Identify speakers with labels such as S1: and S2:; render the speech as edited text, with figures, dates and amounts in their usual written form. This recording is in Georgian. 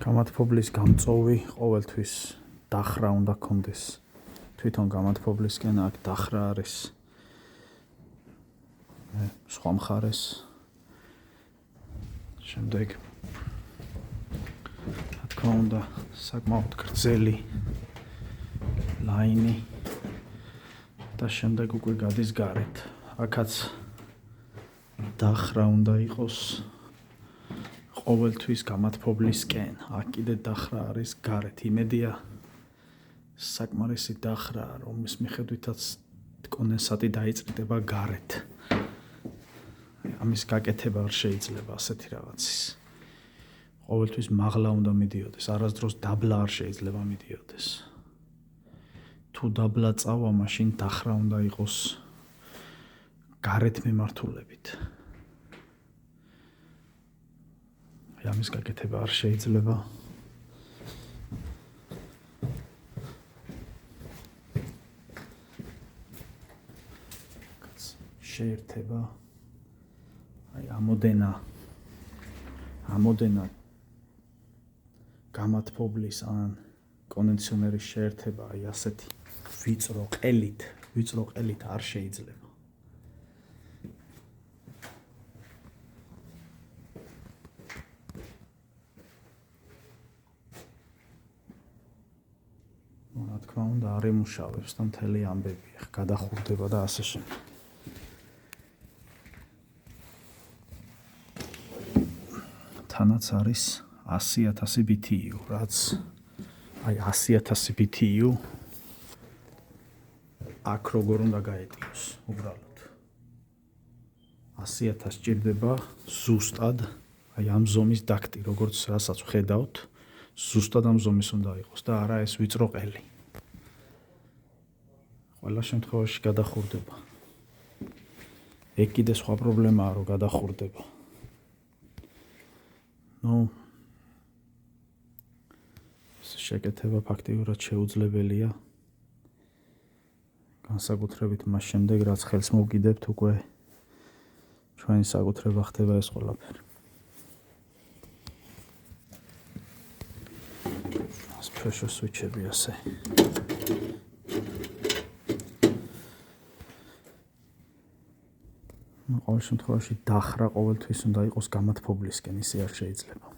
S1: გამათბობლის გამწოვი ყოველთვის დახრა უნდა გქონდეს. თვითონ გამათბობლისკენ აქ დახრა არის. სხვა მხარეს. შემდეგ რა თქმა უნდა საკმაოდ გრძელი ლაინი და შემდეგ უკვე გადის გარეთ. აქაც დახრა უნდა იყოს ყოველთვის გამათბობლისკენ. აქ კიდე დახრა არის გარეთ. იმედია საკმარისი დახრა, რომლის მიხედვითაც კონდენსატი დაიწრდება გარეთ. ამის გაკეთება არ შეიძლება ასეთი რაღაცის. ყოველთვის მაღლა უნდა მიდიოდეს, არასდროს დაბლა არ შეიძლება მიდიოდეს. თუ დაბლა წავა, მაშინ დახრა უნდა იყოს გარეთ მიმართულებით. ამის გაკეთება არ შეიძლება. შეერთება აი ამოდენა გამათბობლის ან კონდიციონერის შეერთება აი ასეთი ვიწრო ყელით არ შეიძლება. რა თქმა უნდა არ ემუშავებს და მთელი ამბები ახ გადახურდება და ასე შემდეგ. თანაც არის 100,000 BTU, რაც აი 100,000 BTU აქ როგორ უნდა გაეტიოს უბრალოდ. 100,000 სჭირდება ზუსტად აი ამ ზომის დაქტი, როგორც რასაც ვხედავთ, ზუსტად ამ ზომის უნდა იყოს და არა ეს ვიწრო ყელი. ყველა შემთხვევაში გადახურდება. ეგ კიდე სხვა პრობლემაა, რომ გადახურდება. შეკეთება ფაქტიურად შეუძლებელია. განსაკუთრებით მას შემდეგ, რაც ხელს მოვკიდებთ, უკვე ჩვენი საკუთრება ხდება ეს ყველაფერი. ეს pressure switch-ები ასე. ყოველ შემთხვევაში დახრა ყოველთვის უნდა იყოს გამათბობლისკენ, ისე არ შეიძლება.